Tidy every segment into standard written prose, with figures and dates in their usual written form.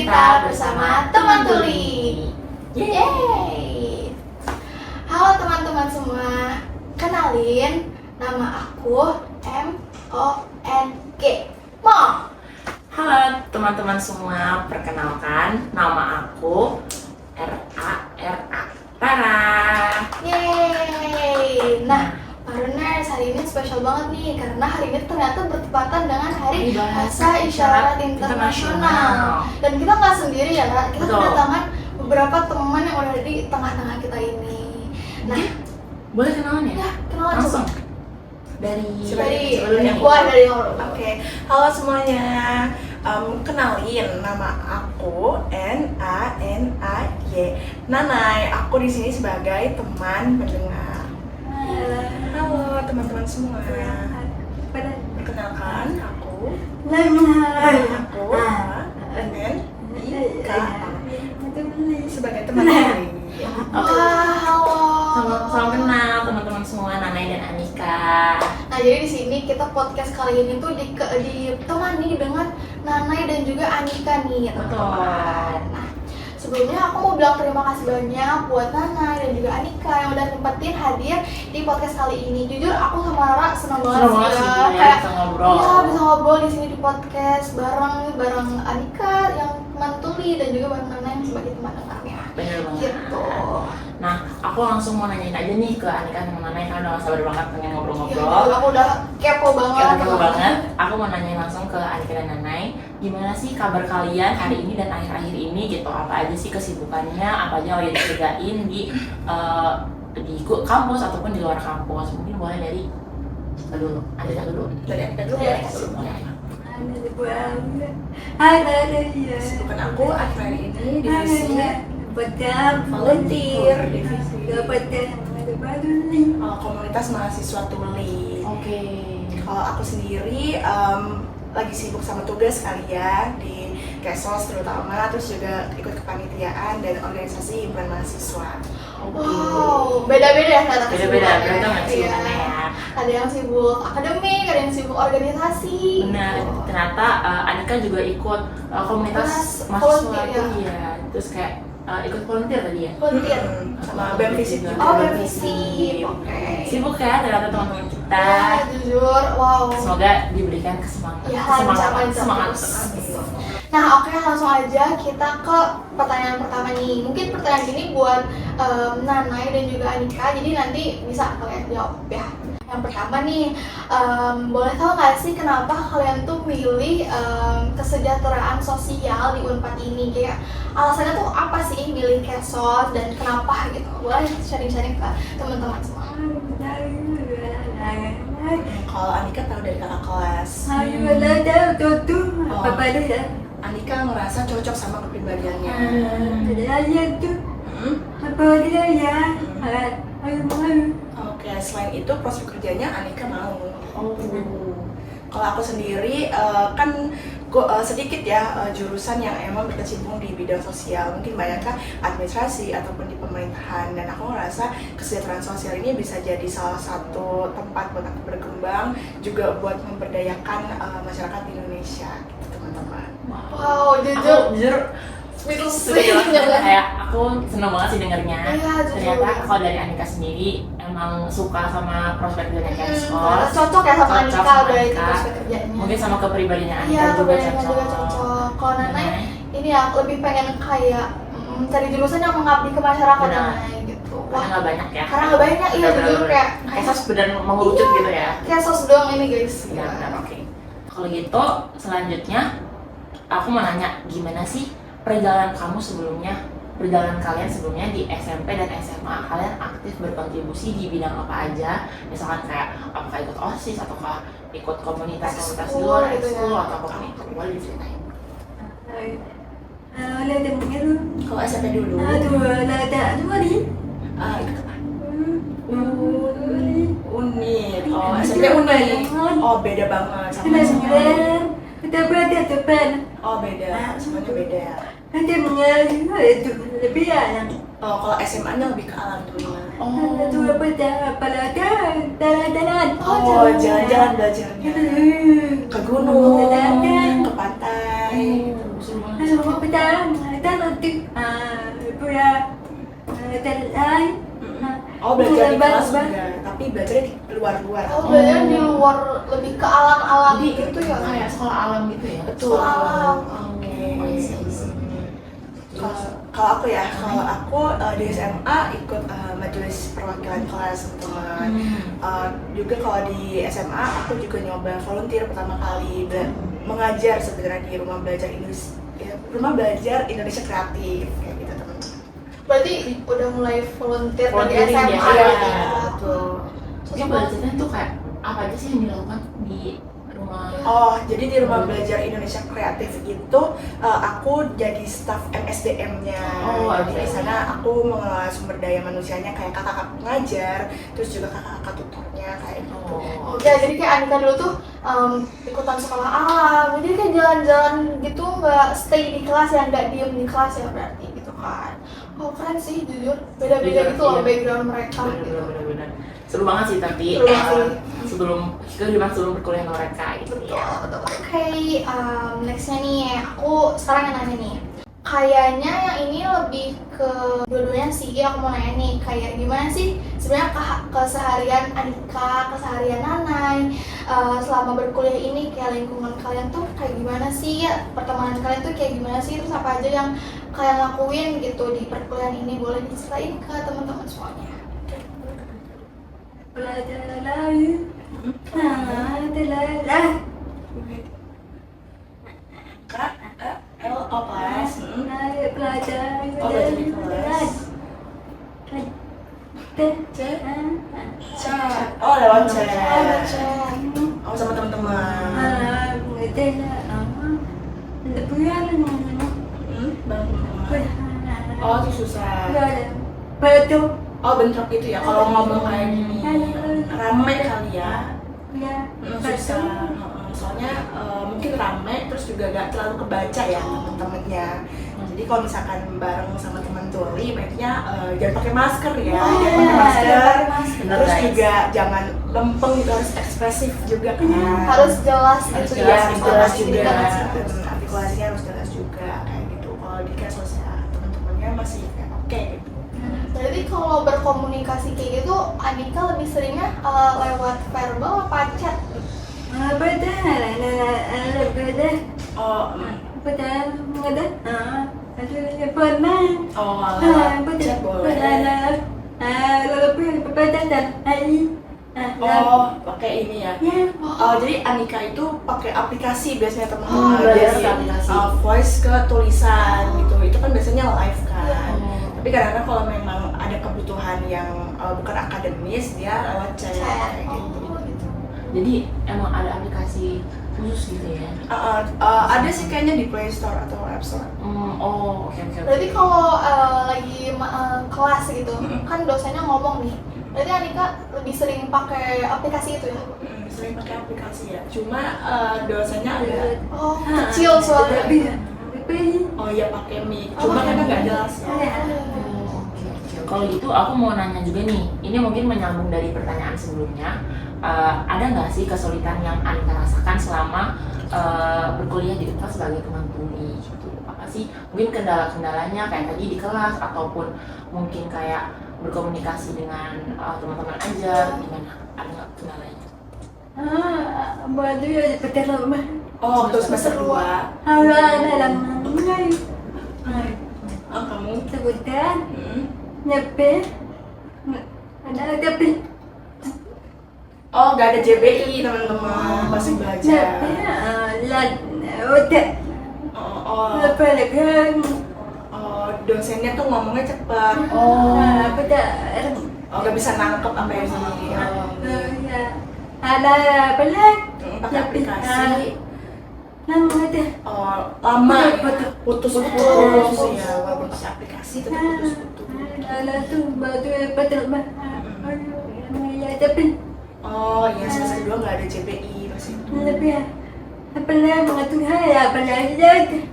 cerita bersama teman tuli. Yeay. Halo teman-teman semua, kenalin, nama aku MONG Mong. Halo teman-teman semua, perkenalkan nama aku Rara. Yeay. Nah, Paruners, hari ini spesial banget nih karena hari ini ternyata bertepatan dengan Hari Bahasa Isyarat Internasional. Dan kita nggak sendiri ya, Kak. Kita kedatangan beberapa teman yang udah ada di tengah-tengah kita ini. Nah, boleh kenalan ya? Ya, kenalan langsung. coba. Dari Oke, halo semuanya. Kenalin, nama aku Nanay. Nanay. Aku di sini sebagai teman pendengar. Halo teman-teman semua. Perkenalkan, aku Nika sebagai teman pendengar. Salam kenal teman-teman semua, Nanay dan Anika. Nah, jadi di sini kita podcast kali ini tuh ditemani dengan Nanay dan juga Anika nih, teman-teman. Nah, sebelumnya aku mau bilang terima kasih banyak buat Nanay dan juga Anika yang udah sempetin hadir di podcast kali ini. Jujur aku sama Rara senang banget sih ya, kayak bisa ngobrol. Iya, bisa ngobrol di sini di podcast bareng Anika yang teman tuli dan juga bareng Nanay yang sebagai teman dengarnya. Bener banget. Gitu. Nah, aku langsung mau nanyain aja nih ke Anika sama Nanay karena udah sabar banget pengen Iya, ngobrol-ngobrol. aku udah kepo banget. Kepo banget. Aku mau nanyain langsung ke Anika dan Nanay, gimana sih kabar kalian hari ini dan akhir-akhir ini gitu? Apa aja sih kesibukannya? Apa aja yang dikerjain di kampus ataupun di luar kampus? Mungkin boleh dari dulu. Anika dulu. Dari Anika dulu Iya. ya. Kesibukan aku akhir-akhir ini divisi volunteer, divisi komunitas mahasiswa tuli. Oke. Kalau aku sendiri lagi sibuk sama tugas kali ya di Kesos terutama, terus juga ikut kepanitiaan dan organisasi himpunan mahasiswa. Wow, beda-beda ya ternyata Beda-beda, kesibukannya. beragam ya Iya. kesibukannya ya. Ada yang sibuk akademik, ada yang sibuk organisasi. Benar, gitu. ternyata Anika juga ikut komunitas Komunitas mahasiswa volunteer, tuh ya. Terus kayak ikut volunteer tadi ya. Volunteer. Sama BEM Visip juga. Oh, bervisi. Oke. Sibuk ya ternyata teman-teman kita. Ya, jujur, wow. Semoga diberikan kesemangat. Ya, semangat lancar. terus. Nah, oke, langsung aja kita ke pertanyaan pertama nih. Mungkin pertanyaan ini buat Nanay dan juga Anika, jadi nanti bisa kalian jawab ya. Yang pertama nih, boleh tahu nggak sih kenapa kalian tuh milih kesejahteraan sosial di Unpad ini? Kayak alasannya tuh apa sih milih Kesos dan kenapa gitu? Boleh sharing-sharing ke teman-teman semua. Kalau Anika tahu dari kakak kelas. Anika ngerasa cocok sama kepribadiannya. Oke, selain itu prospek kerjanya Anika mau. Kalau aku sendiri kan sedikit ya jurusan yang emang berkecimpung di bidang sosial, mungkin banyaknya administrasi ataupun di pemerintahan, dan aku ngerasa kesejahteraan sosial ini bisa jadi salah satu tempat buat aku berkembang, juga buat memberdayakan masyarakat di Indonesia gitu teman-teman. Wow, Aku jujur speechless. kayak aku seneng banget sih dengernya. Iya, jujur. Ternyata kalau dari Anika sendiri emang suka sama prospek kerjanya Kesos. Cocok ya sama Cocok Anika sama berarti Anika. prospek kerjanya. Mungkin sama kepribadiannya Anika Iya, juga kebanyakan cocok. juga cocok. Kalau Nanay ini ya lebih pengen kayak cari jurusan yang mengabdi ke masyarakat Benar. Nanay gitu. Karena nggak banyak ya. Karena nggak banyak, iya jujur kayak Kesos benar mengerucut gitu ya. Kesos doang ini guys. Iya benar, oke. Kalau gitu selanjutnya aku mau nanya, gimana sih perjalanan kalian sebelumnya di SMP dan SMA? Kalian aktif berkontribusi di bidang apa aja? Misalkan kayak apakah ikut OSIS ataukah ikut komunitas-komunitas di luar, Ekskul gitu ya. ekskul atau apapun itu? Boleh diceritain. Kalau SMP dulu, ikut apa? Unit. Oh, SMP Unit. Oh, beda banget sama SMA. Oh, beda. Semuanya beda. Oh, kalau SMA-nya lebih ke alam tuh. Oh, jalan-jalan belajarnya ke gunung, ke pantai. Oh, belajar di kelas juga, tapi belajar di luar-luar. Oh, belajar di luar, lebih ke alam-alam gitu ya? Kayak sekolah alam gitu ya. Betul. Sekolah alam. Oke. Isi. Kalau aku ya, kalau aku di SMA ikut majelis perwakilan kelas teman. Juga kalau di SMA aku juga nyoba volunteer pertama kali mengajar sebenarnya di rumah belajar Indonesia Kreatif kayak gitu teman-teman. Berarti udah mulai volunteer dari Volunteering SMA ya, ya? iya, betul. Jadi belajarnya tuh kayak apa aja sih yang dilakukan di rumah? Oh, jadi di rumah belajar Indonesia Kreatif itu aku jadi staf MSDM-nya. Oh, Jadi di sana aku mengelola sumber daya manusianya kayak kakak-kakak pengajar, terus juga kakak-kakak tutornya kayak gitu. Oh. Oke, jadi kayak Anika dulu tuh ikutan sekolah alam, jadi kayak jalan-jalan gitu, nggak stay di kelas ya, nggak diem di kelas ya berarti gitu kan. Oh keren sih, jujur beda-beda gitu loh background mereka gitu. Bener-bener seru banget sih, tapi Seru banget sih. sebelum kehidupan sebelum berkuliah mereka gitu Betul, ya. betul. Oke, nextnya nih, aku sekarang yang nanya nih. Kayaknya yang ini lebih ke dua-duanya sih, aku mau nanya nih, kayak gimana sih sebenarnya keseharian Anika, keseharian Nanai selama berkuliah ini, kayak lingkungan kalian tuh kayak gimana sih, ya pertemanan kalian tuh kayak gimana sih, terus apa aja yang kalian lakuin gitu di perkuliahan ini, boleh diceritain ke teman-teman semuanya. Kak, L O kelas. Oh, belajar di kelas. C. Oh, lewat chat. Oh, sama teman-teman. Bareng teman. Oh, itu susah. Oh, bentrok gitu ya kalau ngomong kayak gini. Rame kali ya. Susah. Soalnya mungkin rame terus juga gak terlalu kebaca ya temen-temennya. Jadi kalau misalkan bareng sama teman tuli, baiknya jangan pakai masker ya, jangan pakai masker. Terus juga jangan lempeng, gitu, harus ekspresif juga kan. Harus jelas Harus gitu jelas, ya, harus jelas informasi juga. kita. Artikulasinya harus jelas juga kayak gitu. Kalau di kelas ya teman-temannya masih kayak oke gitu. Berarti kalau berkomunikasi kayak gitu, Anika lebih seringnya lewat verbal apa chat? Oh, chat boleh. Oh, pakai ini ya. Jadi Anika itu pakai aplikasi biasanya teman-teman. belajar Jadi ke aplikasi. voice ke tulisan gitu. Itu kan biasanya live kan. Iya. Tapi kadang-kadang kalau memang ada kebutuhan yang bukan akademis, dia lewat chat kayak gitu. Jadi emang ada aplikasi khusus gitu ya? Ada sih kayaknya di Play Store atau App Store. Oh, oke. Berarti kalau lagi kelas gitu, kan dosennya ngomong nih. Berarti Anika lebih sering pakai aplikasi itu ya? Sering pakai aplikasi ya. Cuma dosennya ada. Oh, kecil suaranya. Oh iya pakai mic. Cuma kan nggak jelas ya. Oke. Kalau gitu aku mau nanya juga nih, ini mungkin menyambung dari pertanyaan sebelumnya. Ada nggak sih kesulitan yang Anika rasakan selama berkuliah di UNPAD sebagai teman tuli gitu? Apa sih mungkin kendala-kendalanya kayak tadi di kelas ataupun mungkin kayak berkomunikasi dengan teman-teman ajar, gimana? Ada nggak kendalanya? Oh, waktu semester 2. Oh, kamu? Oh, nggak ada JBI teman-teman. Pasti belajar. Oh, dosennya tuh ngomongnya cepet. Oh, nggak bisa nangkep apa yang di. Pakai aplikasi. Oh, lama ya. Putus-putus ya. Walaupun pakai aplikasi tetap putus-putus. Oh, iya semester 2 nggak ada JBI pas itu.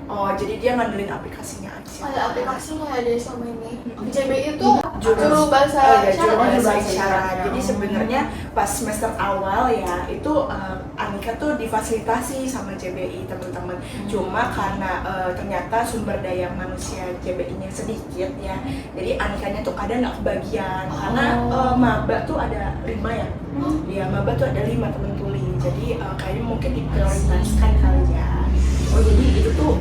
Oh, jadi dia ngandelin aplikasinya aja. Ada aplikasinya ya dari selama ini. JBI itu juru bahasa juru isyarat. bahasa isyarat. Jadi sebenarnya pas semester awal ya itu Anika tuh difasilitasi sama JBI teman-teman. Cuma karena ternyata sumber daya manusia JBI-nya sedikit ya, jadi Anikanya tuh kadang nggak kebagian karena maba tuh ada 5 ya. Iya, maba tuh ada 5 temen tuli. Jadi kayaknya mungkin diprioritaskan kali ya. Oh jadi itu tuh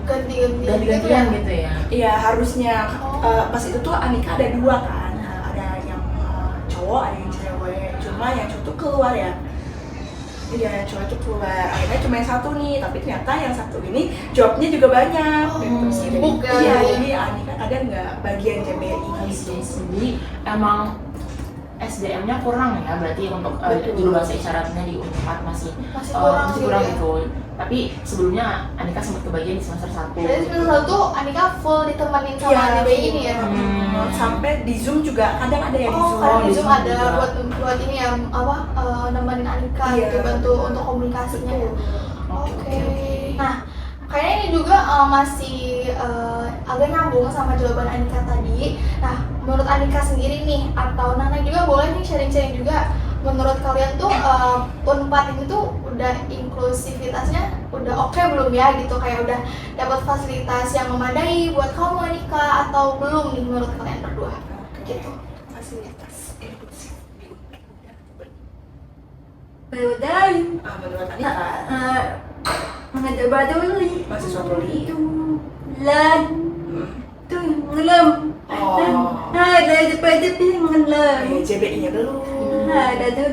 ganti-gantian gitu ya? Iya harusnya. Pas itu tuh Anika ada 2 kan, ada yang cowok, ada yang cewek. Cuma yang cowok tuh keluar ya. Iya, yang cowok tuh keluar. Akhirnya cuma yang 1 nih, tapi ternyata yang 1 ini jobnya juga banyak. sibuk ya. Iya, jadi Anika kadang nggak bagian JBI gitu. Jadi emang SDM-nya kurang ya, berarti untuk juru bahasa isyaratnya di Unpad masih kurang ya. gitu. Tapi sebelumnya Anika sempat kebagian di semester 1. Jadi semester 1 tuh Anika full ditemenin sama JBI ini ya. Sampai di Zoom juga kadang ada yang di Zoom. Karena di Zoom ada juga. buat ini ya nemenin Anika gitu, bantu untuk komunikasinya ya. Oke. Nah, kayaknya ini juga masih agak nyambung sama jawaban Anika tadi. Nah, menurut Anika sendiri nih atau Nana juga boleh nih sharing-sharing juga. Menurut kalian tuh Unpad ini tuh udah inklusivitasnya udah oke belum ya gitu, kayak udah dapat fasilitas yang memadai buat kamu Anika atau belum nih menurut kalian berdua gitu. Fasilitas inklusif di Betul. menurut Anika Mengenai baru ni. mahasiswa tuli. Tu lan. Tu ngelam. Ada daripada pi ngelam. JBI-nya belum. Ada tu.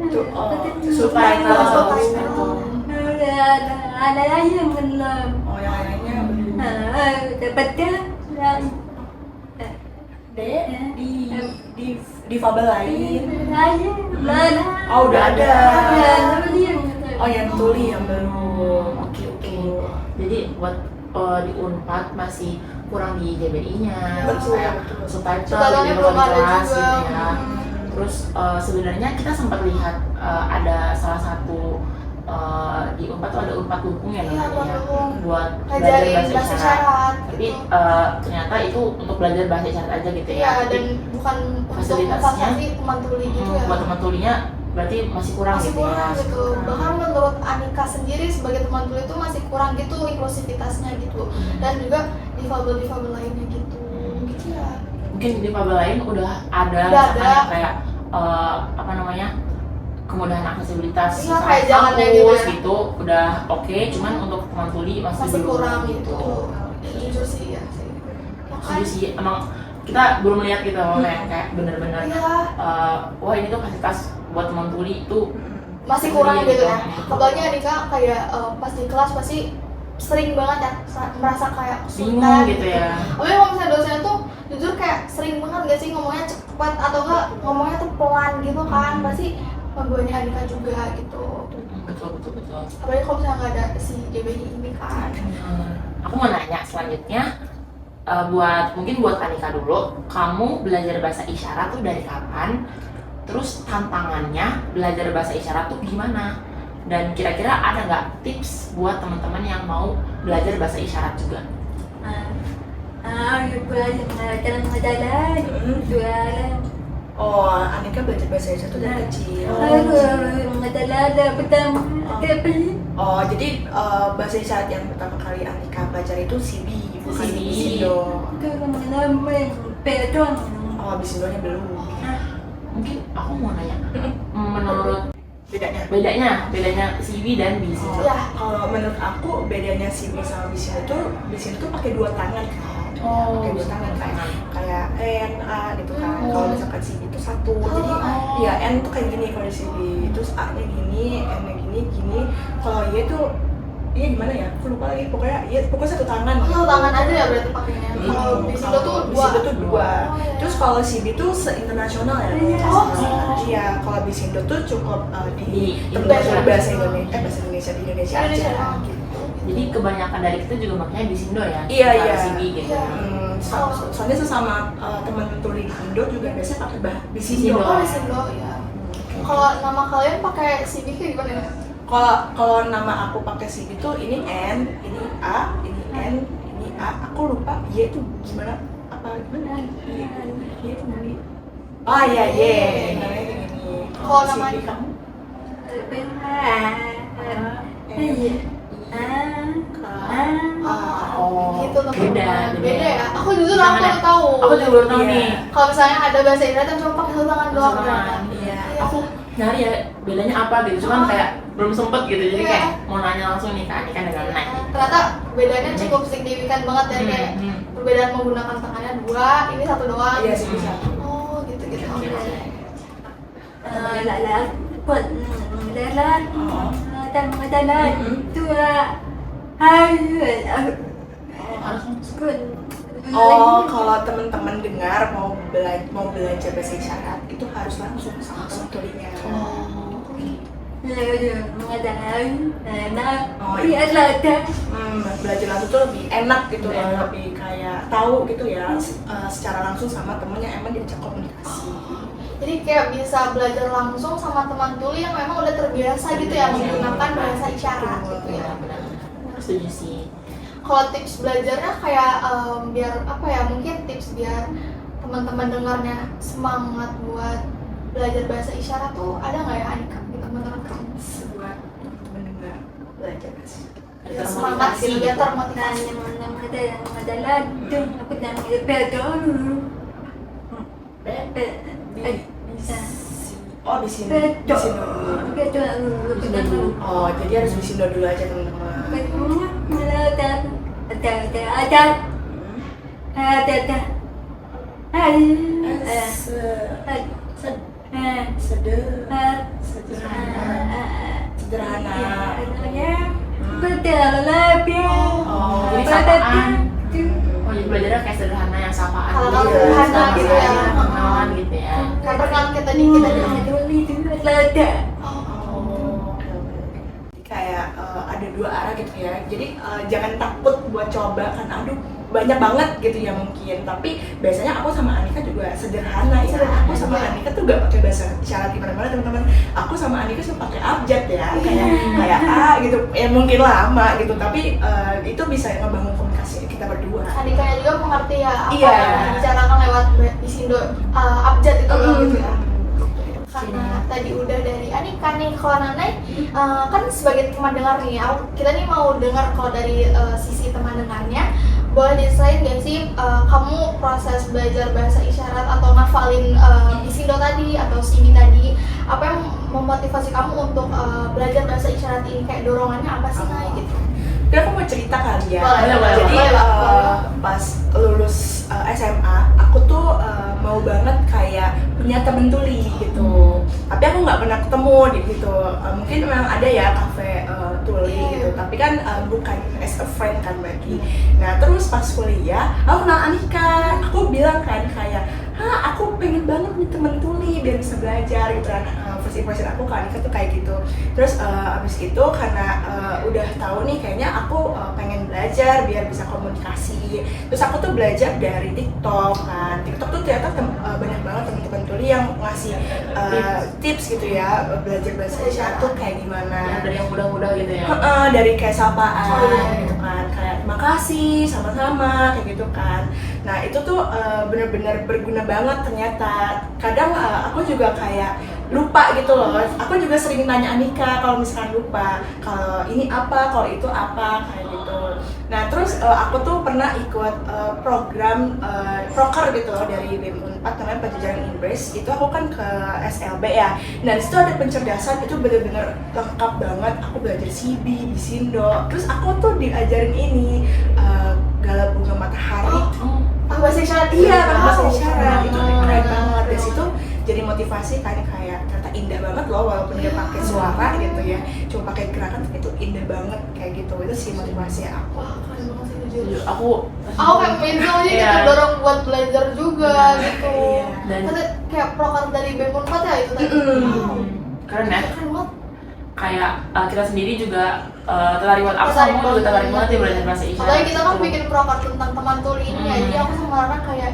Tuh, Supaya Ada yang ngelam. Oh, yang lainnya belum. Dapatnya Di fabel lain. Oh, udah ada. Oh, yang tuli yang belum. Oke. Jadi buat di Unpad masih kurang di JBI-nya, Betul. kayak subtitle Subtitlenya belum ada jelas juga. gitu ya. Terus sebenarnya kita sempat lihat ada salah satu di Unpad tuh ada Unpad Dukung ya Iya, namanya Dukung. buat belajar Ngajarin bahasa bahasa isyarat. isyarat Tapi gitu. ternyata itu untuk belajar bahasa isyarat aja gitu Iya, ya. Tapi dan bukan untuk fasilitasnya, memfasilitasi teman tuli gitu ya. buat teman tulinya berarti masih kurang Masih gitu kurang ya. gitu. Bahkan menurut Anika sendiri sebagai teman tuli itu masih kurang gitu inklusivitasnya gitu. Dan juga difabel lainnya gitu. Gitu ya. Mungkin di fabel lain udah ada Udah misalkan ada. yang kayak apa namanya, kemudahan aksesibilitas Iya, kayak jalannya gitu kampus ya. gitu udah oke, cuman untuk teman tuli masih belum Kurang gitu. Jujur sih ya sih. Ya kan? Setuju sih, emang kita belum melihat gitu kayak bener-bener Iya. wah ini tuh fasilitas buat teman tuli itu Masih kurang gitu ya. Gitu. Apalagi Anika kayak pas di kelas pasti sering banget ya merasa kayak bingung kesulitan gitu ya. Tapi kalau misalnya dosennya tuh jujur kayak sering banget gak sih ngomongnya cepet atau enggak ngomongnya tuh pelan gitu kan, pasti membuatnya Anika juga gitu. Betul. Apalagi kalau misalnya nggak ada si JBI ini kan. Aku mau nanya selanjutnya, mungkin buat Anika dulu, kamu belajar bahasa isyarat tuh dari kapan? Terus tantangannya belajar bahasa isyarat tuh gimana? Dan kira-kira ada nggak tips buat teman-teman yang mau belajar bahasa isyarat juga? Jualan. Oh, Anika belajar bahasa Indonesia tuh dari kecil. Pertama Oh, jadi bahasa isyarat yang pertama kali Anika belajar itu CB, bukan CB. Bisindo. Pedong. Oh, Bisindonya belum. Mungkin aku mau nanya, menurut Bedanya? bedanya CB dan Bisindo. Ya. Kalau menurut aku bedanya CB sama Bisindo tuh pakai 2 tangan kan. Oh, Pakai 2 tangan kayak N, A gitu kan. Kalau misalkan CB itu 1. Jadi ya N tuh kayak gini kalau di CB. Terus A-nya gini, N-nya gini. Kalau Y tuh gimana ya? Aku lupa lagi. Pokoknya 1 tangan. Satu tangan aja ya berarti pakainya. Kalau Bisindo tuh Bisindo tuh 2. Oh, iya. Terus kalau CB tuh se-internasional ya. Oh. Iya, kalau Bisindo tuh cukup di Di tempat bahasa Indonesia. Indonesia di Indonesia aja Indonesia. gitu. Jadi kebanyakan dari kita juga makanya Bisindo ya. Iya, bukan iya. CB gitu. Iya. Soalnya sesama teman tuli di Indo juga biasanya pakai Bisindo. Bisindo. Oh, Bisindo ya. Kalau nama kalian pakai CB kayak gimana ya? Kalau nama aku pakai CB tuh ini N, ini A, ini N, ini A. Aku lupa Y itu gimana? Gimana? Y itu gimana? Ah iya Y. Namanya kayak gini. Kalau nama CB kamu? Gitu teman-teman. beda Beda ya. Aku jujur Jangan aku ya. baru tahu. Aku juga belum tahu Iya. nih. Kalau misalnya ada bahasa Inggris yang cuma pakai satu tangan doang. Satu tangan. kan? Iya. Aku nyari ya bedanya apa gitu, cuman kayak belum sempet gitu, jadi Iya. kayak mau nanya langsung nih kan dengan naik. Ternyata bedanya cukup signifikan banget ya, kayak perbedaan menggunakan tangannya dua, ini satu doang. Iya sih bisa. Oh gitu-gitu. Oke. Oh, kalau teman-teman dengar mau belajar bahasa isyarat itu harus langsung sama tulinya. Belajar langsung tuh lebih enak gitu loh, lebih kayak tahu gitu ya secara langsung sama temennya, emang diajak komunikasi. Jadi kayak bisa belajar langsung sama teman tuli yang memang udah terbiasa gitu ya menggunakan bahasa isyarat gitu ya. Benar. Setuju sih. Kalau tips belajarnya kayak biar apa ya, mungkin tips biar teman-teman dengarnya semangat buat belajar bahasa isyarat tuh ada nggak ya Anika gitu menurut kamu? Buat teman-teman dengar belajar bahasa isyarat. Biar semangat gitu, biar termotivasi. Oh di sini dulu. Oh jadi harus di sini dulu aja teman-teman. Sederhana. Oh, jadi sapaan. Oh, jadi belajarnya kayak sederhana, yang sapaan. Hal-hal Gitu. sederhana Sama gitu ya. saya, kenalan gitu ya. Kayak perkenalan kita dikit aja. Oh, jadi kayak ada dua arah gitu ya. Jadi jangan takut buat coba karena aduh banyak banget gitu ya mungkin. Tapi biasanya aku sama Anika juga sederhana ya. Aku sama Anika tuh gak pakai bahasa isyarat gimana-mana teman-teman. Aku sama Anika cuma pakai abjad ya. Kayak A gitu. Ya mungkin lama gitu. Tapi itu bisa ngebangun komunikasi kita berdua. Anikanya juga mengerti ya apa Iya. yang dibicarakan lewat Bisindo abjad itu loh gitu ya. Karena tadi udah dari Anika nih, kalau Nanai kan sebagai teman dengar nih, kita nih mau dengar kalau dari sisi teman dengarnya, boleh diselain gak sih kamu proses belajar bahasa isyarat atau ngafalin Bisindo tadi atau CB tadi, apa yang memotivasi kamu untuk belajar bahasa isyarat ini, kayak dorongannya apa sih Nay gitu? Tapi aku mau cerita kali ya. Boleh, Jadi boleh. pas lulus SMA, aku tuh mau banget kayak punya temen tuli gitu. Tapi aku nggak pernah ketemu di gitu. Mungkin memang ada ya kafe tuli gitu. Tapi kan bukan as a friend kan bagi. Nah terus pas kuliah, aku kenal Anika. Aku bilang kan kayak, aku pengen banget nih temen tuli biar bisa belajar gitu kan. First impression aku ke Anika tuh kayak gitu. Terus abis itu karena udah tahu nih kayaknya aku pengen belajar biar bisa komunikasi. Terus aku tuh belajar dari TikTok kan. TikTok tuh ternyata banyak banget teman-teman tuli yang ngasih tips gitu ya, belajar bahasa isyarat tuh kayak gimana. Ya, dari yang mudah-mudah gitu ya. Dari kayak sapaan gitu kan, kayak terima kasih, sama-sama kayak gitu kan. Nah itu tuh bener-bener berguna banget ternyata. Kadang aku juga kayak lupa gitu loh. Aku juga sering tanya Anika kalau misalkan lupa, kalau ini apa, kalau itu apa, kayak gitu. Nah terus aku tuh pernah ikut program proker gitu loh dari BEM Unpad namanya Penjajaran Inggris. Itu aku kan ke SLB ya. Nah disitu ada pencerdasan, itu bener-bener lengkap banget. Aku belajar CB, Bisindo. Terus aku tuh diajarin ini Gala Bunga Matahari. Bahasa isyarat. Iya, bahasa isyarat itu Wow. keren banget. Dari situ jadi motivasi kayak ternyata indah banget loh, walaupun dia pakai suara gitu ya, cuma pakai gerakan tapi itu indah banget kayak gitu. Itu sih motivasi aku. Wah keren banget sih jujur. Aku Kayak Mindro aja Iya. gitu, dorong buat belajar juga gitu. Iya. Dan- Terus kayak proker dari BEM Unpad ya itu tadi. Wow. keren ya. Keren banget. Kayak kita sendiri juga tertarik banget. Aku Tertarik sama juga tertarik banget ya belajar bahasa isyarat. Apalagi kita kan gitu. bikin proker tentang teman tuli ini ya, jadi aku sama Rana kayak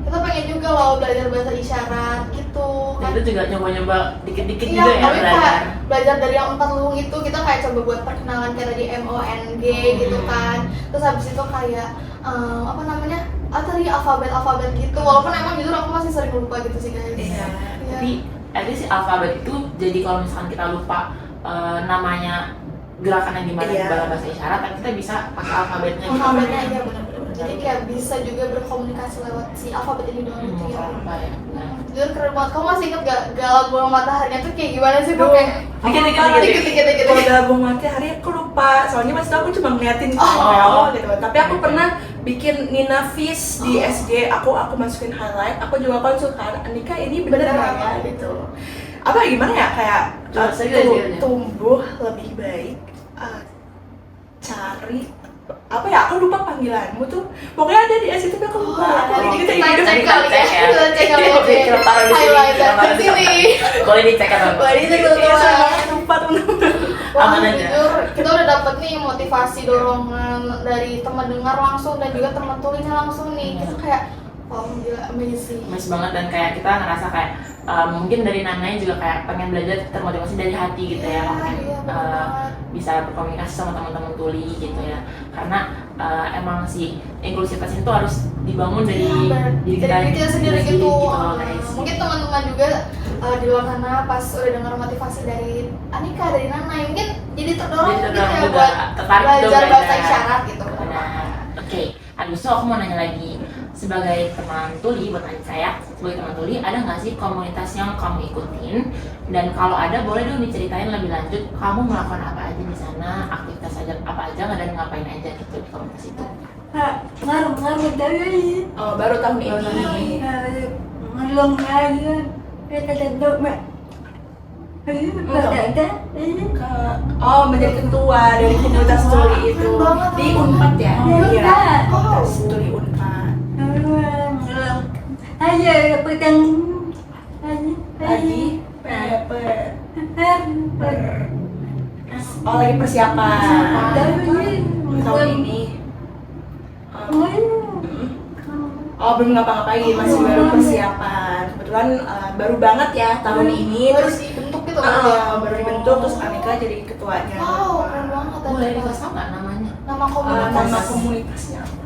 kita pengen juga loh belajar bahasa isyarat gitu Dan kan. itu juga nyoba-nyoba dikit-dikit Iya, juga ya tapi belajar. kayak belajar dari yang 4 luung itu kita kayak coba buat perkenalan kayak tadi MONG gitu kan. Terus habis itu kayak apa namanya? Tadi alfabet gitu. Walaupun emang jujur aku masih sering lupa gitu sih guys. Iya. Tapi at least si alfabet itu jadi kalau misalkan kita lupa namanya gerakannya gimana di Iya. bahasa isyarat, kan kita bisa pakai alfabetnya gitu. Alfabetnya aja benar-benar. Jadi kayak bisa juga berkomunikasi lewat si alfabet ini doang gitu ya. Apa ya? Nah. Jujur keren banget. Kamu masih inget gak galau bulan mataharinya tuh kayak gimana sih? Duh. Kayak Dikit-dikit. Kalau gabung matahari aku lupa, soalnya pas itu aku cuma ngeliatin gitu. Tapi aku pernah bikin Nina Fish di SG, aku masukin highlight, aku juga konsultan Anika ini bener Bener nggak ya apa? gitu. Apa gimana ya kayak Coba saya tumbuh lebih baik, cari apa ya, aku lupa panggilanmu tuh, pokoknya ada di SG tapi aku lupa. Jadi Gitu, kita gitu. cek kali ya. Cek ya. Kita cek kali ya. Kita taruh di sini. Highlight Kita taruh di di sini. Boleh dicek kan? Boleh dicek Iya, teman-teman. saya banget lupa teman-teman. Wah, Aman aja. jujur kita udah dapet nih motivasi dorongan dari teman dengar langsung dan juga teman tulinya langsung nih. Kita kayak wow, gila, amazing. Mas banget, dan kayak kita ngerasa kayak mungkin dari Nananya juga kayak pengen belajar termotivasi dari hati gitu ya, makanya Iya, bener banget. bisa berkomunikasi sama teman-teman tuli gitu ya, karena emang si inklusivitas itu harus dibangun dari Iya, bener. diri Dari kita sendiri gitu. loh, guys. Mungkin teman-teman juga di luar sana pas udah dengar motivasi dari Anika, dari Nana, mungkin jadi terdorong Jadi gitu terdorong ya juga, buat tertarik untuk belajar bahasa belajar. isyarat gitu. Benar. Oke, habis itu aku mau nanya lagi, sebagai teman tuli, buat Anissa ya, sebagai teman tuli, ada nggak sih komunitas yang kamu ikutin? Dan kalau ada, boleh dong diceritain lebih lanjut, kamu melakukan apa aja di sana, aktivitas aja apa aja, dan ngapain aja gitu di komunitas itu? Ngaruh dari Oh, baru tahun ini. ngelong aja. Kita tendok mak. Oh, menjadi ketua dari komunitas tuli itu di Unpad ya? Iya, komunitas tuli Unpad. Ayo petang. Lagi oh, lagi persiapan tahun ini. Oh, belum ngapa-ngapain, masih baru persiapan. Kebetulan baru banget ya tahun ini. Baru Terus dibentuk gitu kan ya? baru dibentuk, terus Anika jadi ketuanya. Wow, keren banget. Boleh dikasih tau nggak namanya? Nama komunitas. Nama komunitasnya apa?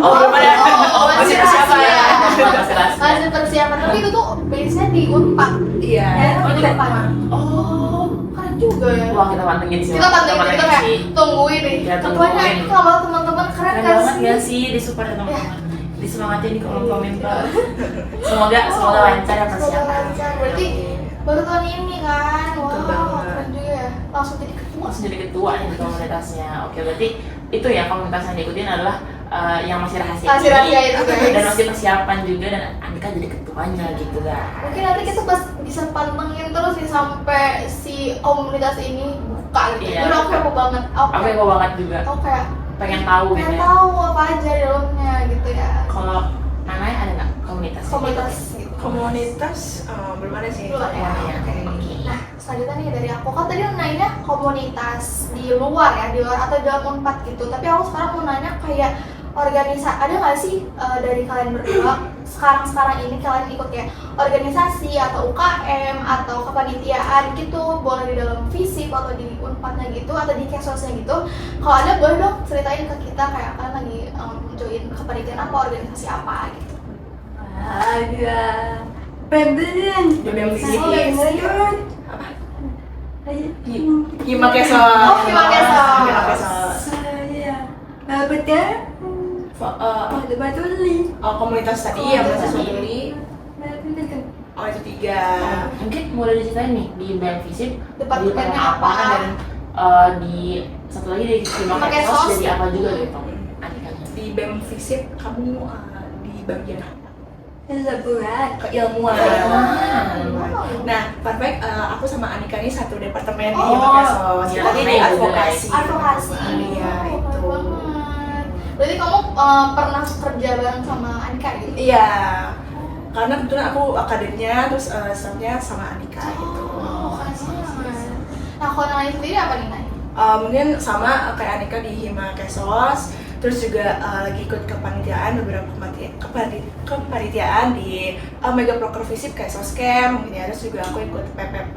Oh, belum ada. masih Masih persiapan ya? rahasia. Masih rahasia. Masih persiapan, tapi itu tuh base-nya di Unpad. Iya. Oh, di Unpad. Oh, Keren juga ya. wah kita pantengin sih. Kita pantengin, kita kayak sih. tungguin nih. Ya, Ketuanya tungguin. itu sama teman-teman keren Keren kan banget sih? ya sih, disupport ya teman-teman. Disemangatin di kolom komentar. Semoga lancar ya Semoga persiapan. lancar. Berarti baru tahun ini kan? Betul Wow, banget. keren juga ya. Langsung jadi ketua. Langsung jadi ketua nih di komunitasnya. Oke, berarti itu ya komunitas yang diikutin adalah yang masih rahasia. Masih rahasia itu, guys. Dan masih persiapan juga, dan Andika jadi ketuanya gitu guys. Mungkin nanti kita pas bisa pantengin terus nih sampai si komunitas ini buka gitu. Iya. Jadi aku kepo banget. Aku kepo banget juga. Aku kayak Pengen tahu gitu pengen ya. tahu apa aja di dalamnya gitu ya. Kalau Nananya ada nggak komunitas? Komunitas gitu. Komunitas belum ada sih. Belum ya. Oke. Oke. Nah, selanjutnya nih dari aku kan tadi nanya komunitas di luar ya, di luar atau di dalam Unpad gitu. Tapi aku sekarang mau nanya kayak organisasi, ada nggak sih dari kalian berdua sekarang ini kalian ikut ya organisasi atau UKM atau kepanitiaan gitu, boleh di dalam FISIP atau di Unpadnya gitu atau di Kesosnya gitu. Kalau ada boleh dong ceritain ke kita kayak kalian lagi join kepanitiaan apa, organisasi apa gitu. Ada pembelian. Jodoh Fisip. Hima Kesos. Oh, Hima Kesos. Hima Kesos. Saya betul. Betul. Oh, komunitas tadi yang mahasiswa tuli. Oh, itu 3. Mungkin mulai diceritain nih di BEM FISIP Departemennya apa? dan di satu lagi di Hima Hima Kesos Kesos. jadi apa juga gitu Andikanya. Di BEM FISIP kamu di bagian apa? Laborat. Keilmuan. Nah, fun fact, aku sama Anika ini satu departemen di Oh, Hima Kesos. iya, Tadi di iya, advokasi. Advokasi. Iya, Oh, itu. keren banget. Berarti kamu pernah kerja bareng sama Anika gitu? Iya. Karena kebetulan aku akademnya, terus staffnya sama Anika gitu. Oh, keren banget. Nah, kalau Naya sendiri apa nih, Nay? Mungkin sama kayak Anika di Hima Kesos, terus juga lagi ikut kepanitiaan beberapa kepanitiaan di Mega Proker Visip kayak Soskem mungkin ya, terus juga aku ikut PPP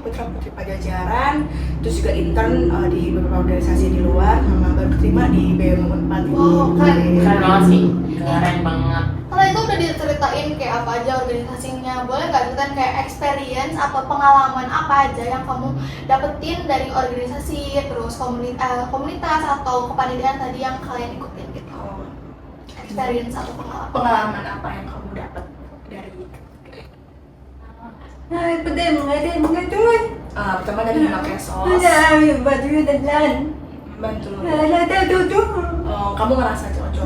Putra Putri Pajajaran, terus juga intern di beberapa organisasi di luar, sama baru keterima di BEM Unpad. Wow, keren. Keren banget sih, keren banget. Kalau tadi tuh udah diceritain kayak apa aja organisasinya. Boleh nggak ceritain kayak experience atau pengalaman apa aja yang kamu dapetin dari organisasi, terus komunitas atau kepanitiaan tadi yang kalian ikutin gitu? Oh, Experience atau pengalaman? pengalaman apa yang kamu dapat dari pertama dari Himakesos? Bantu. Oh, kamu ngerasa cocok?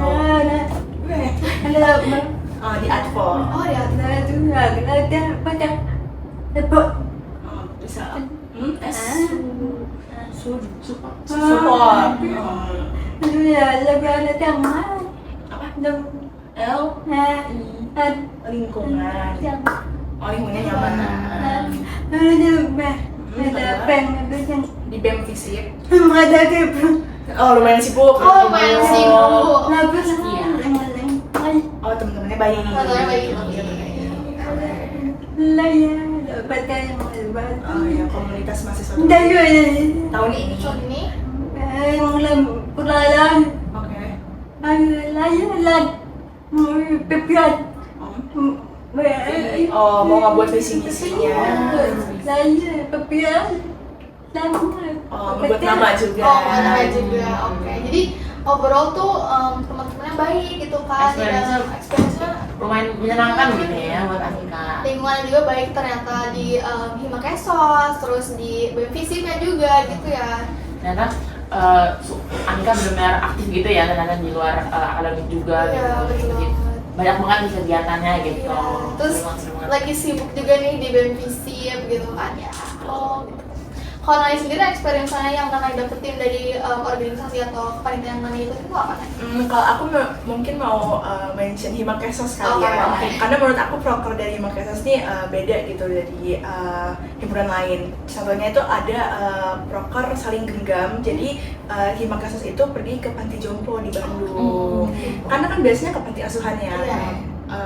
Di Advo. Oh ya. Oh, bisa. S. Support. Support. Apa? L. Lingkungan. Oh, lingkungannya nyaman. Di BEM Visip. Oh, lumayan sibuk. Oh, lumayan sibuk. Oh, temen-temennya baik. Temen-temennya baik. Oh ya, komunitas mahasiswa tahun ini. So ini Oke. Oh, mau ngebuat visi misinya. Oh, membuat nama juga. oh mana juga. Oke. Jadi overall tuh teman-temannya baik gitu kan. Experience-nya Lumayan menyenangkan gitu ya buat Anika. lingkungan juga baik ternyata di Himakesos, terus di BMVisipnya juga gitu ya. Ternyata Anika benar-benar aktif gitu ya, ternyata di luar akademik juga Iya, gitu. betul Jadi, banget. banyak banget nih kegiatannya gitu. Iya. Terus Seru banget. lagi sibuk juga nih di BMVisip gitu kan ya. Oh gitu. Kalau Nani sendiri experience-nya yang Nani dapetin dari organisasi atau kepanitiaan Nani itu apa nih? Kalau aku mungkin mau mention Himakesos kali Oke, ya. oke. Karena menurut aku proker dari Himakesos ini beda gitu dari himpunan lain. Contohnya itu ada proker saling genggam. Jadi Himakesos itu pergi ke panti jompo di Bandung. Karena kan biasanya ke panti asuhan ya. Iya.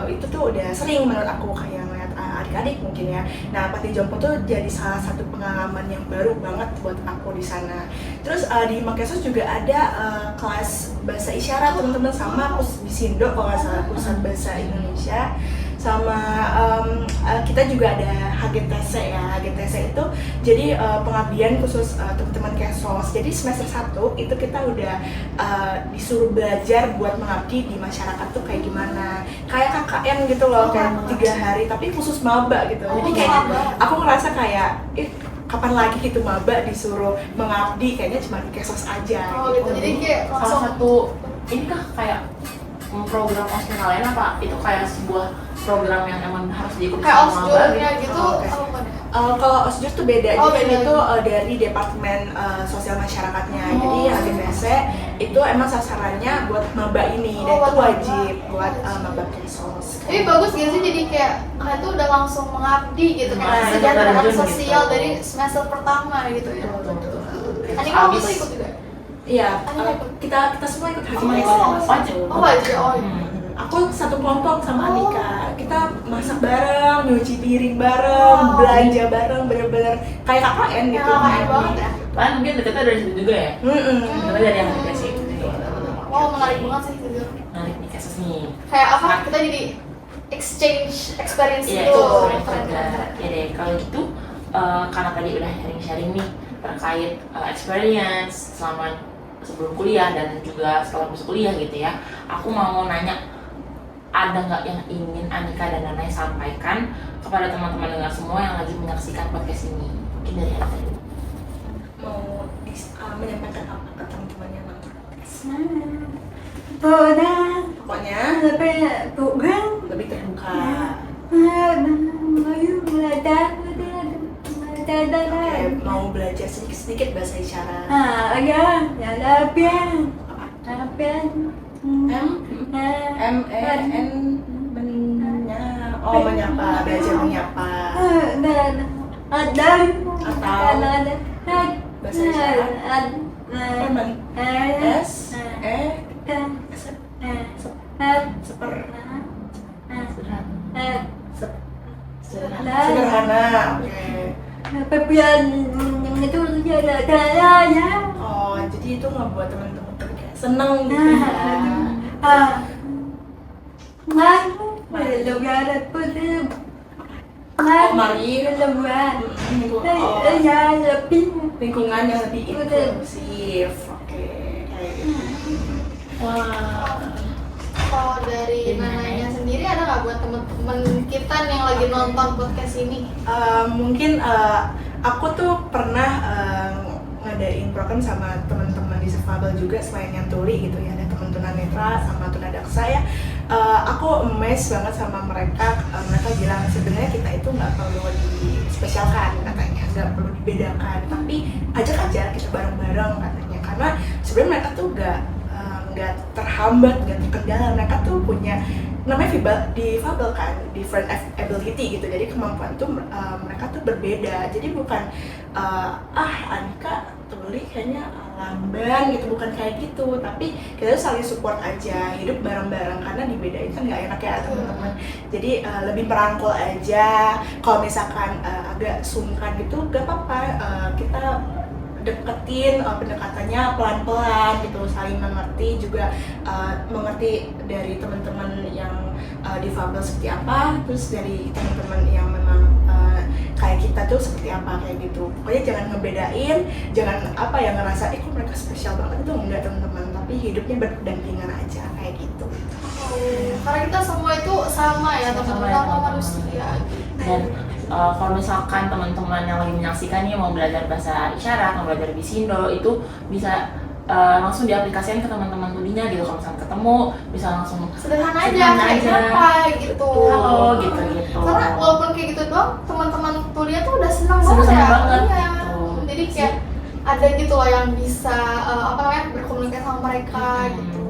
Itu tuh udah sering menurut aku kayak ngeliat adik-adik mungkin ya. Nah, panti jompo tuh jadi salah satu pengalaman yang baru banget buat aku di sana. Terus di Himakesos juga ada kelas bahasa isyarat teman-teman sama Pusbisindo kalau nggak salah, Pusat Bahasa Indonesia. Sama kita juga ada HGTC ya. HGTC itu jadi pengabdian khusus teman-teman Kesos. Jadi semester 1 itu kita udah disuruh belajar buat mengabdi di masyarakat tuh kayak gimana. Kayak KKN gitu loh, kayak 3 hari tapi khusus maba gitu. Jadi kayak aku ngerasa kayak kapan lagi gitu maba disuruh mengabdi, kayaknya cuma di Kesos aja. Oh gitu. Jadi kayak salah langsung satu ini kah kayak program ospek lain apa itu kayak sebuah program yang emang harus diikuti kayak sama osjurnya maba gitu. Oh, oke. apa bukan ya? Kalau OSJUR tuh beda, Oh, jadi beda. itu dari Departemen Sosial Masyarakatnya. Oh. Jadi HGTC itu emang sasarannya buat maba ini, dan Oh, itu buat wajib maba. buat maba Kesos. Tapi bagus gak sih jadi kayak kalian tuh udah langsung mengabdi gitu kan Nah, kesejahteraan terjun sosial gitu. dari semester pertama gitu ya. Betul. Ani kamu tuh ikut juga? Iya, Ada ikut? kita semua ikut Semua HGTC. ikut. Wajib. Oh wajib. Oh iya. Aku satu kelompok sama Oh. Anika. Kita masak bareng, nyuci piring bareng, Oh. belanja bareng, bener-bener kayak KKN gitu. Ya, KKN banget ya. Kan mungkin deketnya dari situ juga ya. Deketnya dari yang HGTC itu. Wow menarik banget sih itu. Menarik nih kasus nih. Kayak apa? Kita jadi exchange experience Iya, gitu. itu Keren. ya deh kalau gitu karena tadi udah sharing-sharing nih terkait experience selama sebelum kuliah dan juga setelah masuk kuliah gitu ya. Aku mau nanya, ada nggak yang ingin Anika dan Nanai sampaikan kepada teman-teman dengar semua yang lagi menyaksikan podcast ini? Mungkin dari Anika dulu. Mau menyampaikan apa ke teman-teman yang nonton? Pokoknya lebih terbuka. Oke, mau belajar sedikit-sedikit bahasa isyarat. MEN menyapa, belajar menyapa. Bahasa isyarat. Teman. S E seper sederhana. Oke. Oh, jadi itu ngebuat teman-teman tuh kayak seneng gitu ya. Para poder Mari. Leluan. Oh, Ya, lebih. lingkungan yang lebih inklusif. Oke, kayak gitu. Wah. Kalau dari Nananya sendiri ada nggak buat temen-temen kita yang lagi nonton podcast ini? Mungkin aku tuh pernah ngadain program sama teman-teman disefabel juga selain yang tuli gitu ya, ada teman tunanetra sama tunadaksa ya. Aku amazed banget sama mereka. Mereka bilang sebenarnya kita itu nggak perlu dispesialkan katanya, nggak perlu dibedakan, tapi ajak aja kita bareng-bareng katanya, karena sebenarnya mereka tuh nggak terhambat, nggak terkendala. Mereka tuh punya namanya difabel kan, different ability gitu. Jadi kemampuan tuh mereka tuh berbeda. Jadi bukan Anika tuli kayaknya lamban gitu, bukan kayak gitu. Tapi kita tuh saling support aja, hidup bareng-bareng, karena dibedain kan nggak enak ya teman-teman. Jadi lebih merangkul aja. Kalau misalkan agak sungkan gitu, gak apa-apa, kita deketin pendekatannya pelan-pelan gitu, saling mengerti juga, mengerti dari teman-teman yang difabel seperti apa, terus dari teman-teman yang memang kayak kita tuh seperti apa, kayak gitu. Pokoknya jangan ngebedain, jangan apa yang ngerasa kok mereka spesial banget, itu enggak teman-teman, tapi hidupnya berdampingan aja kayak gitu. Karena kita semua itu sama ya teman-teman, sama teman-teman. manusia. Dan kalau misalkan teman-teman yang lagi menyaksikan nih mau belajar bahasa isyarat, mau belajar bisindo, itu bisa langsung diaplikasikan ke teman-teman tulinya gitu. Kalau misalkan ketemu bisa langsung Sederhana aja, kayak siapa gitu. halo gitu. Karena walaupun kayak gitu doang, teman-teman tulinya tuh udah seneng Seneng banget ya. banget, Iya. gitu. Jadi kayak ada gitu loh yang bisa berkomunikasi sama mereka gitu.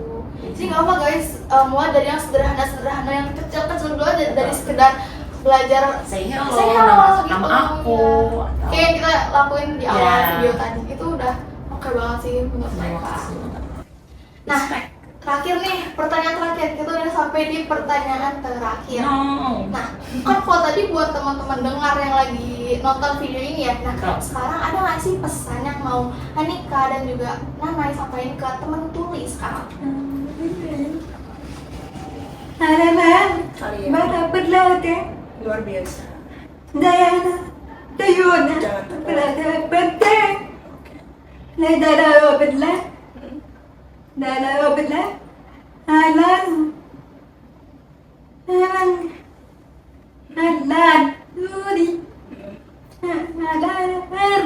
Jadi nggak apa guys, mulai dari yang sederhana yang kecil-kecil dulu aja, dari sekedar belajar say say hello, hello, nama aku, ya. atau Kayak yang kita lakuin di awal Ya. video tadi, itu udah oke banget sih menurut mereka. Nah, terakhir nih, pertanyaan terakhir, kita udah sampai di pertanyaan terakhir. No. Nah, kan kalau tadi buat teman-teman dengar yang lagi nonton video ini ya, nah Betul. sekarang ada nggak sih pesan yang mau Anika dan juga Nanai sampaikan ke teman tuli sekarang? Harapan. Kalian Para berlatih. luar biasa. Dayana. Dayuna. Jangan takut. Berlatih penting. Nedara berlatih. Dara berlatih. Halan. Halan. Halan. Luri. Halan. Halan.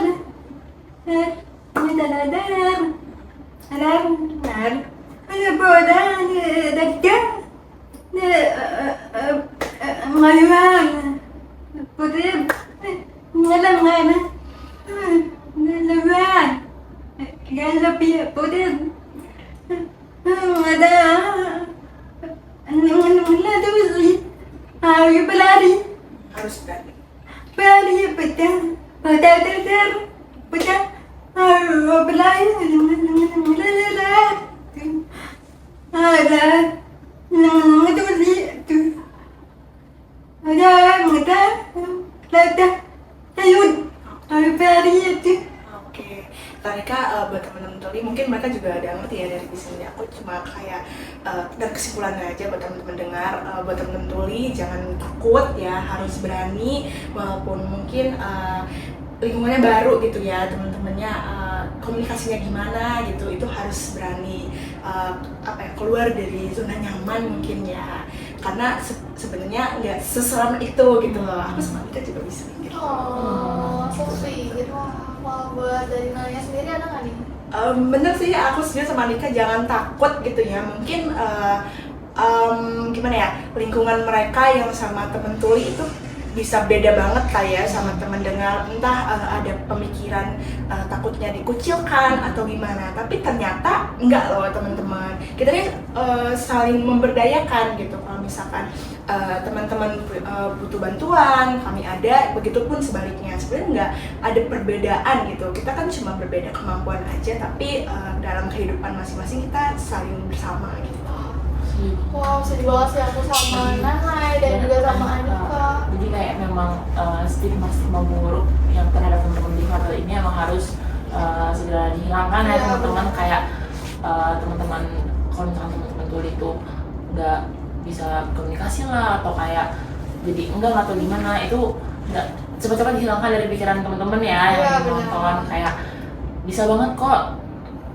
Nedara dar. Halan. Halan. Ada bodoh. Dekat. Ngayon. Putih. Ngalam ngana. Ngalawan. Galapi putih. Ada. Wala tuh sih. Ayo pelari. Harus berani. Pelari pecah. Pecah ter. Pecah. Ayo pelari. Ada. Itu sih. Ada mereka. Lada. Ayun. Ayo pelari itu. Oke, Tarika buat teman-teman tuli mungkin mereka juga ada ngerti ya dari sini. Aku cuma kayak dan kesimpulannya aja buat teman-teman dengar, buat teman-teman tuli jangan takut ya, harus berani walaupun mungkin lingkungannya baru gitu ya, teman-temannya komunikasinya gimana gitu, itu harus berani keluar dari zona nyaman mungkin ya, karena sebenarnya nggak seseram itu gitu loh. Aku sama kita juga bisa gitu. Oh, so sweet. Wah, buat dari Naya sendiri ada nggak nih? Bener sih, aku setuju sama Nika, jangan takut gitu ya. Mungkin gimana ya, lingkungan mereka yang sama temen tuli itu bisa beda banget kayak sama teman dengar, entah ada pemikiran takutnya dikucilkan atau gimana, tapi ternyata enggak loh teman-teman. Kita nih saling memberdayakan gitu. Kalau misalkan teman-teman butuh bantuan, kami ada, begitupun sebaliknya. Sebenarnya enggak ada perbedaan gitu. Kita kan cuma berbeda kemampuan aja, tapi dalam kehidupan masing-masing kita saling bersama gitu. Wow, sedih banget sih aku sama Nanai dan juga sama Anika. Jadi kayak memang stigma buruk yang terhadap teman-teman difabel ini emang harus segera dihilangkan ya Iya, teman-teman. benar. Kayak teman-teman, kalau misalkan teman-teman tuli itu nggak bisa komunikasi lah, atau kayak jadi enggak atau gimana, itu nggak cepat-cepat dihilangkan dari pikiran teman-teman ya Iya, yang benar. nonton. Kayak bisa banget kok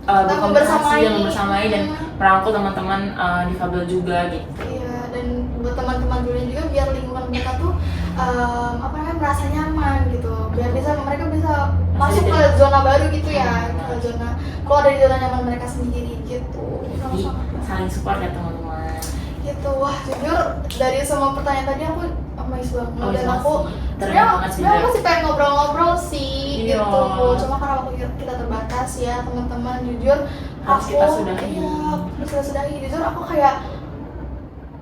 Kita berkomunikasi dan membersamai. membersamai dan merangkul teman-teman difabel juga gitu. Iya, dan buat teman-teman dulu juga biar lingkungan mereka tuh apa namanya, merasa nyaman gitu, biar mereka bisa masuk ke zona baru gitu ya, ke zona keluar dari zona nyaman mereka sendiri gitu. Jadi Sama-sama. saling support ya teman-teman. Gitu. Wah, jujur dari semua pertanyaan tadi aku amazed banget, Oh, dan iya, aku ternyata banget sih, sebenarnya Beb. aku masih pengen ngobrol-ngobrol sih Iya. gitu, cuma karena waktu kita terbatas ya teman-teman, jujur Harus aku kita sudahi. iya, harus kita sudahi. Jujur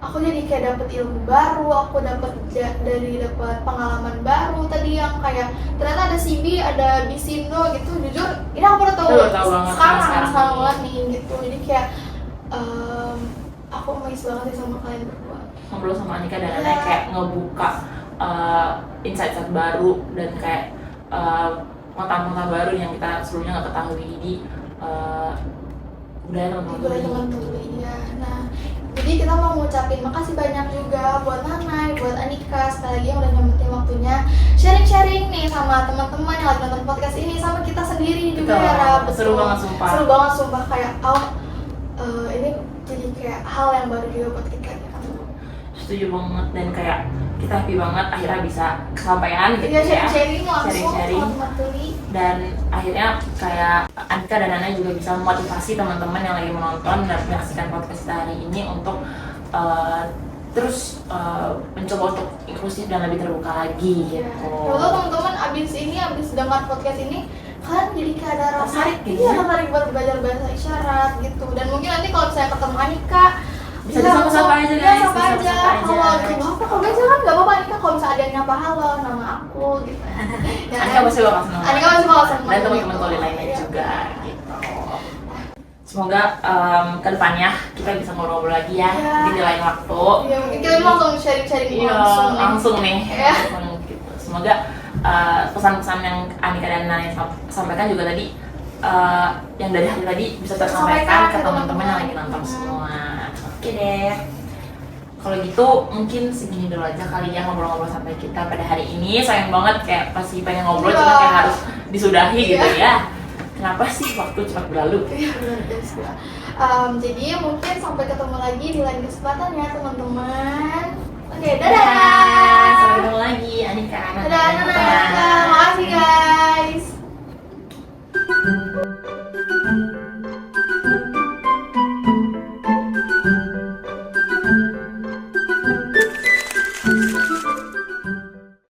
aku jadi kayak dapet ilmu baru, aku dapat pengalaman baru tadi yang kayak ternyata ada CB, ada Bisindo gitu. Jujur ini aku baru tahu Baru tahu banget sekarang. sekarang banget nih gitu. Jadi kayak aku amazed banget sih sama kalian berdua. Ngobrol sama Anika dan Iya. Nana kayak ngebuka insight-insight baru dan kayak mata-mata baru yang kita sebelumnya nggak ketahui di budaya teman-teman Boleh tuli. teman-teman, iya. Nah, jadi kita mau ngucapin makasih banyak juga buat Nanai, buat Anika sekali lagi yang udah nyempetin waktunya sharing-sharing nih sama teman-teman yang lagi nonton podcast ini, sama kita sendiri juga Betul. ya, Ra. Seru banget, sumpah. Seru banget sumpah, kayak ini jadi kayak hal yang baru juga buat kita gitu. Setuju banget, dan kayak kita happy banget akhirnya bisa kesampaian gitu Iya, ya. sharing-sharing langsung Sharing-sharing. sama teman tuli. Dan akhirnya kayak Anika dan Nana juga bisa memotivasi teman-teman yang lagi menonton dan menyaksikan podcast kita hari ini untuk terus mencoba untuk inklusif dan lebih terbuka lagi Iya. gitu. Kalau teman-teman abis dengar podcast ini, kalian jadi kayak ada rasa Tertarik gitu iya, ya? tertarik buat belajar bahasa isyarat gitu. Dan mungkin nanti kalau misalnya ketemu Anika, Bisa disapa-sapa aja, iya, guys. sapa aja. Disapa-sapa aja. Halo, gitu apa? Kalau biasa kan nggak apa-apa Anika, kalau misalnya ada yang nyapa halo, nama aku gitu. Ya, Anika pasti bakal senang. Anika pasti bakal senang. Dan teman-teman tuli lainnya Iya. juga gitu. Semoga kedepannya kita bisa ngobrol lagi ya Iya. di lain waktu. Iya, mungkin kita langsung sharing-sharing Iya, langsung nih. Iya. Langsung gitu. Semoga pesan-pesan yang Anika dan Nana sampaikan juga tadi yang dari hari tadi bisa tersampaikan ke teman-teman yang lagi nonton semua. Oke deh. Kalau gitu mungkin segini dulu aja kali ya ngobrol-ngobrol sampai kita pada hari ini. Sayang banget kayak pasti pengen ngobrol Iya. cuma kayak harus disudahi gitu Iya. ya. Kenapa sih waktu cepat berlalu? Iya, benar guys. Jadi mungkin sampai ketemu lagi di lain kesempatan ya teman-teman. Oke, dadah. Sampai ketemu lagi Anika. Nana, Dadah, dan Nana. teman-teman. Makasih guys.